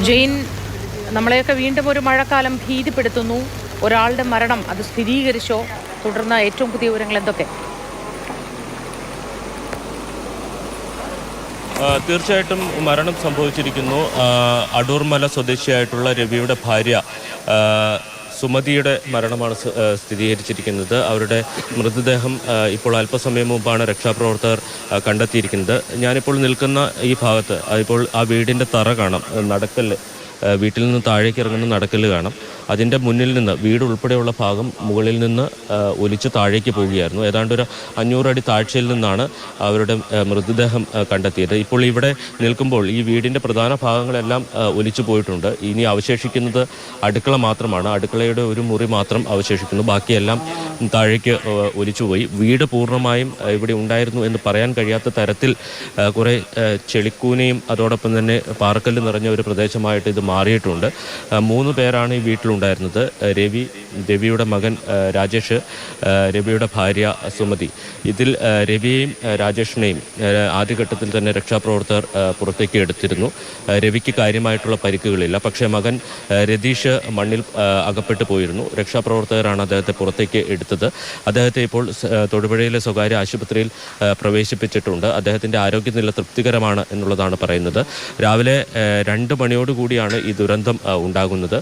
ജെയിൻ, നമ്മളെയൊക്കെ വീണ്ടും ഒരു മഴക്കാലം ഭീതിപ്പെടുത്തുന്നു. ഒരാളുടെ മരണം അത് സ്ഥിരീകരിച്ചോ? തുടർന്ന് ഏറ്റവും പുതിയ വിവരങ്ങൾ എന്തൊക്കെ? തീർച്ചയായിട്ടും മരണം സംഭവിച്ചിരിക്കുന്നു. അടൂർമല സ്വദേശിയായിട്ടുള്ള രവിയുടെ ഭാര്യ സുമതിയുടെ മരണമാണ് സ്ഥിരീകരിച്ചിരിക്കുന്നത്. അവരുടെ മൃതദേഹം ഇപ്പോൾ അല്പസമയം മുമ്പാണ് രക്ഷാപ്രവർത്തകർ കണ്ടെത്തിയിരിക്കുന്നത്. ഞാനിപ്പോൾ നിൽക്കുന്ന ഈ ഭാഗത്ത് ഇപ്പോൾ ആ വീടിൻ്റെ തറ കാണാം, നടക്കല്ല്, വീട്ടിൽ നിന്ന് താഴേക്ക് ഇറങ്ങുന്ന നടക്കല്ല് കാണാം. അതിൻ്റെ മുന്നിൽ നിന്ന് വീട് ഉൾപ്പെടെയുള്ള ഭാഗം മുകളിൽ നിന്ന് ഒലിച്ച് താഴേക്ക് പോവുകയായിരുന്നു. ഏതാണ്ട് ഒരു 500 അടി താഴ്ചയിൽ നിന്നാണ് അവരുടെ മൃതദേഹം കണ്ടെത്തിയത്. ഇപ്പോൾ ഇവിടെ നിൽക്കുമ്പോൾ ഈ വീടിൻ്റെ പ്രധാന ഭാഗങ്ങളെല്ലാം ഒലിച്ചു പോയിട്ടുണ്ട്. ഇനി അവശേഷിക്കുന്നത് അടുക്കള മാത്രമാണ്. അടുക്കളയുടെ ഒരു മുറി മാത്രം അവശേഷിക്കുന്നു. ബാക്കിയെല്ലാം താഴേക്ക് ഒലിച്ചുപോയി. വീട് പൂർണ്ണമായും ഇവിടെ ഉണ്ടായിരുന്നു എന്ന് പറയാൻ കഴിയാത്ത തരത്തിൽ കുറേ ചെളിക്കൂനയും അതോടൊപ്പം തന്നെ പാറക്കല്ല് നിറഞ്ഞ ഒരു പ്രദേശമായിട്ട് ഇത് മാറിയിട്ടുണ്ട്. 3 പേരാണ് ഈ വീട്ടിലുണ്ടായിരുന്നത്. രവിയുടെ മകൻ രാജേഷ്, രവിയുടെ ഭാര്യ സുമതി. ഇതിൽ രവിയെയും രാജേഷിനെയും ആദ്യഘട്ടത്തിൽ തന്നെ രക്ഷാപ്രവർത്തകർ പുറത്തേക്ക് എടുത്തിരുന്നു. രവിക്ക് കാര്യമായിട്ടുള്ള പരിക്കുകളില്ല. പക്ഷേ മകൻ രതീഷ് മണ്ണിൽ അകപ്പെട്ടു പോയിരുന്നു. രക്ഷാപ്രവർത്തകരാണ് അദ്ദേഹത്തെ പുറത്തേക്ക് എടുത്തത്. അദ്ദേഹത്തെ ഇപ്പോൾ തൊടുപുഴയിലെ സ്വകാര്യ ആശുപത്രിയിൽ പ്രവേശിപ്പിച്ചിട്ടുണ്ട്. അദ്ദേഹത്തിൻ്റെ ആരോഗ്യനില തൃപ്തികരമാണ് എന്നുള്ളതാണ് പറയുന്നത്. രാവിലെ 2 മണിയോടുകൂടിയാണ് ഈ ദുരന്തം ഉണ്ടാകുന്നത്.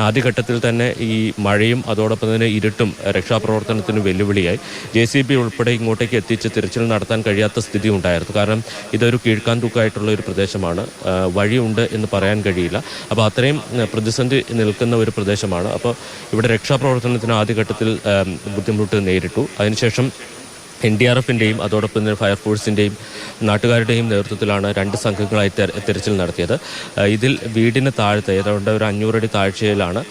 ആദ്യഘട്ടത്തിൽ തന്നെ ഈ മഴയും അതോടൊപ്പം തന്നെ ഇരുട്ടും രക്ഷാപ്രവർത്തനത്തിന് വെല്ലുവിളിയായി. JCB ഉൾപ്പെടെ ഇങ്ങോട്ടേക്ക് എത്തിച്ച് തിരച്ചിൽ നടത്താൻ കഴിയാത്ത സ്ഥിതി ഉണ്ടായിരുന്നു. കാരണം ഇതൊരു കീഴ്ക്കാന്തൂക്കായിട്ടുള്ള ഒരു പ്രദേശമാണ്. വഴിയുണ്ട് എന്ന് പറയാൻ കഴിയില്ല. അപ്പോൾ അത്രയും പ്രതിസന്ധി നിൽക്കുന്ന ഒരു പ്രദേശമാണ്. അപ്പോൾ ഇവിടെ രക്ഷാപ്രവർത്തനത്തിന് ആദ്യഘട്ടത്തിൽ ബുദ്ധിമുട്ട് നേരിട്ടു. അതിനുശേഷം NDRFിൻ്റെയും അതോടൊപ്പം തന്നെ ഫയർഫോഴ്സിൻ്റെയും നാട്ടുകാരുടെയും നേതൃത്വത്തിലാണ് 2 സംഘങ്ങളായി തെരച്ചിൽ നടത്തിയത്. ഇതിൽ വീടിന് താഴത്തെ ഏതാണ്ട് ഒരു 500 അടി താഴ്ചയിലാണ്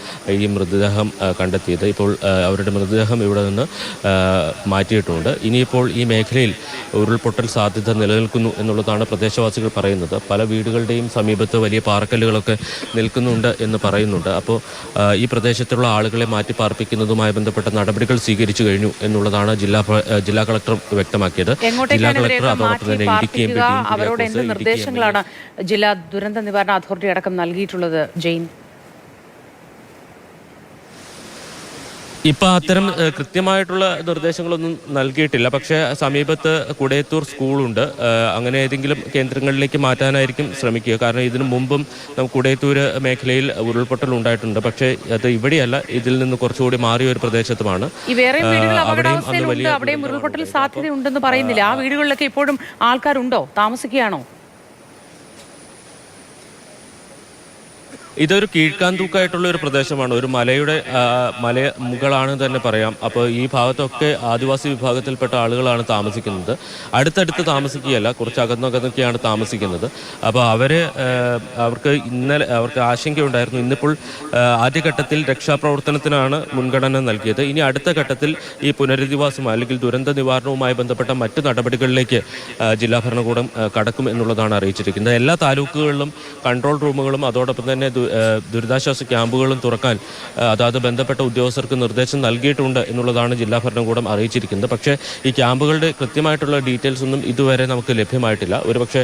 ഈ മൃതദേഹം കണ്ടെത്തിയത്. ഇപ്പോൾ അവരുടെ മൃതദേഹം ഇവിടെ നിന്ന് മാറ്റിയിട്ടുണ്ട്. ഇനിയിപ്പോൾ ഈ മേഖലയിൽ ഉരുൾപൊട്ടൽ സാധ്യത നിലനിൽക്കുന്നു എന്നുള്ളതാണ് പ്രദേശവാസികൾ പറയുന്നത്. പല വീടുകളുടെയും സമീപത്ത് വലിയ പാറക്കല്ലുകളൊക്കെ നിൽക്കുന്നുണ്ട് എന്ന് പറയുന്നുണ്ട്. അപ്പോൾ ഈ പ്രദേശത്തുള്ള ആളുകളെ മാറ്റി പാർപ്പിക്കുന്നതുമായി ബന്ധപ്പെട്ട നടപടികൾ സ്വീകരിച്ചു കഴിഞ്ഞു എന്നുള്ളതാണ് ജില്ലാ കളക്ടർ വ്യക്തമാക്കിയത്. ജില്ലാ കളക്ടർ അതോടൊപ്പം തന്നെ അവരോട് എന്ത് നിർദ്ദേശങ്ങളാണ് ജില്ലാ ദുരന്ത നിവാരണ അതോറിറ്റി അടക്കം നൽകിയിട്ടുള്ളത്? ജെയിൻ, ഇപ്പം അത്തരം കൃത്യമായിട്ടുള്ള നിർദ്ദേശങ്ങളൊന്നും നൽകിയിട്ടില്ല. പക്ഷേ സമീപത്ത് കുടയത്തൂർ സ്കൂളുണ്ട്. അങ്ങനെ ഏതെങ്കിലും കേന്ദ്രങ്ങളിലേക്ക് മാറ്റാനായിരിക്കും ശ്രമിക്കുക. കാരണം ഇതിനു മുമ്പും കുടയത്തൂർ മേഖലയിൽ ഉരുൾപൊട്ടൽ ഉണ്ടായിട്ടുണ്ട്. പക്ഷേ അത് ഇവിടെയല്ല, ഇതിൽ നിന്ന് കുറച്ചുകൂടി മാറിയ ഒരു പ്രദേശത്തുമാണ്. അവിടെയും ഉരുൾപൊട്ടൽ സാധ്യതയുണ്ടെന്ന് പറയുന്നില്ല. ആ വീടുകളിലൊക്കെ ഇപ്പോഴും ആൾക്കാരുണ്ടോ? താമസിക്കുകയാണോ? ഇതൊരു കീഴ്ക്കാന്തൂക്കായിട്ടുള്ള ഒരു പ്രദേശമാണ്. ഒരു മല മുകളാണ് തന്നെ പറയാം. അപ്പോൾ ഈ ഭാഗത്തൊക്കെ ആദിവാസി വിഭാഗത്തിൽപ്പെട്ട ആളുകളാണ് താമസിക്കുന്നത്. അടുത്തടുത്ത് താമസിക്കുകയല്ല, കുറച്ച് അകന്നൊക്കെയാണ് താമസിക്കുന്നത്. അപ്പോൾ അവർക്ക് ആശങ്കയുണ്ടായിരുന്നു. ഇന്നിപ്പോൾ ആദ്യഘട്ടത്തിൽ രക്ഷാപ്രവർത്തനത്തിനാണ് മുൻഗണന നൽകിയത്. ഇനി അടുത്ത ഘട്ടത്തിൽ ഈ പുനരധിവാസം അല്ലെങ്കിൽ ദുരന്ത നിവാരണവുമായി ബന്ധപ്പെട്ട മറ്റു നടപടികളിലേക്ക് ജില്ലാ ഭരണകൂടം കടക്കും എന്നുള്ളതാണ് അറിയിച്ചിരിക്കുന്നത്. എല്ലാ താലൂക്കുകളിലും കൺട്രോൾ റൂമുകളും അതോടൊപ്പം തന്നെ ദുരിതാശ്വാസ ക്യാമ്പുകളും തുറക്കാൻ അതാത് ബന്ധപ്പെട്ട ഉദ്യോഗസ്ഥർക്ക് നിർദ്ദേശം നൽകിയിട്ടുണ്ട് എന്നുള്ളതാണ് ജില്ലാ ഭരണകൂടം അറിയിച്ചിരിക്കുന്നത്. പക്ഷേ ഈ ക്യാമ്പുകളുടെ കൃത്യമായിട്ടുള്ള ഡീറ്റെയിൽസ് ഒന്നും ഇതുവരെ നമുക്ക് ലഭ്യമായിട്ടില്ല. ഒരുപക്ഷെ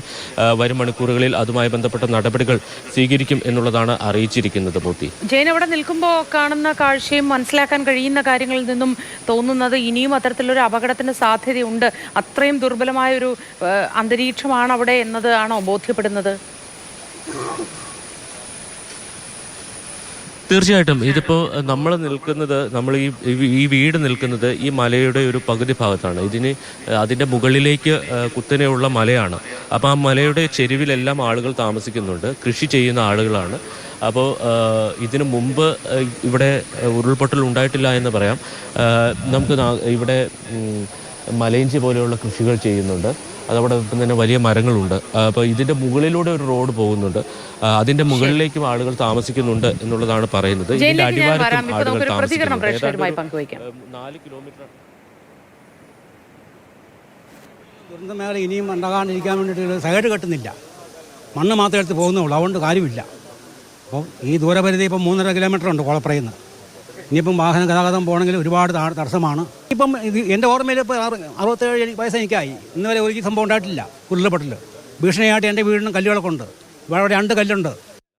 വരും മണിക്കൂറുകളിൽ അതുമായി ബന്ധപ്പെട്ട നടപടികൾ സ്വീകരിക്കും എന്നുള്ളതാണ് അറിയിച്ചിരിക്കുന്നത്. മൂർത്തി, ജയൻ, അവിടെ നിൽക്കുമ്പോൾ കാണുന്ന കാഴ്ചയും മനസ്സിലാക്കാൻ കഴിയുന്ന കാര്യങ്ങളിൽ നിന്നും തോന്നുന്നത് ഇനിയും അത്തരത്തിലൊരു അപകടത്തിന് സാധ്യതയുണ്ട്, അത്രയും ദുർബലമായൊരു അന്തരീക്ഷമാണ് അവിടെ എന്നതാണോ ബോധ്യപ്പെടുന്നത്? തീർച്ചയായിട്ടും. ഇതിപ്പോൾ നമ്മൾ ഈ വീട് നിൽക്കുന്നത് ഈ മലയുടെ ഒരു പകുതി ഭാഗത്താണ്. അതിൻ്റെ മുകളിലേക്ക് കുത്തനെയുള്ള മലയാണ്. അപ്പോൾ ആ മലയുടെ ചെരുവിലെല്ലാം ആളുകൾ താമസിക്കുന്നുണ്ട്. കൃഷി ചെയ്യുന്ന ആളുകളാണ്. അപ്പോൾ ഇതിനു മുമ്പ് ഇവിടെ ഉരുൾപൊട്ടൽ ഉണ്ടായിട്ടില്ല എന്ന് പറയാം. നമുക്ക് ഇവിടെ മലയിഞ്ചി പോലെയുള്ള കൃഷികൾ ചെയ്യുന്നുണ്ട്. അതോടൊപ്പം തന്നെ വലിയ മരങ്ങളുണ്ട്. അപ്പോൾ ഇതിൻ്റെ മുകളിലൂടെ ഒരു റോഡ് പോകുന്നുണ്ട്. അതിൻ്റെ മുകളിലേക്കും ആളുകൾ താമസിക്കുന്നുണ്ട് എന്നുള്ളതാണ് പറയുന്നത്. ഇതിൻ്റെ അടിവാരത്തും ആളുകൾ താമസിക്കുന്നുണ്ട്. 4 കിലോമീറ്റർ ദുരന്തമേഖല ഇനിയും ഉണ്ടാകാണ്ടിരിക്കാൻ വേണ്ടിയിട്ട് സൈഡ് കെട്ടുന്നില്ല. മണ്ണ് മാത്രമേ എടുത്ത് പോകുന്നുള്ളൂ. അതുകൊണ്ട് കാര്യമില്ല. അപ്പോൾ ഈ ദൂരപരിധി ഇപ്പം 3.5 കിലോമീറ്റർ ഉണ്ട് കുളപ്പുറയിൽ നിന്ന്. ഇനിയിപ്പം വാഹന ഗതാഗതം പോകണമെങ്കിൽ ഒരുപാട് തടസ്സമാണ്. ഇപ്പം എൻ്റെ ഓർമ്മയിൽ ഇപ്പോൾ 67 വയസ്സ് എനിക്കായി. ഇന്ന് വരെ ഒരു സംഭവം ഉണ്ടായിട്ടില്ല. ഉരുൾപൊട്ടൽ ഭീഷണിയായിട്ട് എൻ്റെ വീടിനും കല്ലുകളൊക്കെ ഉണ്ട്. ഇവിടെ 2 കല്ലുണ്ട്.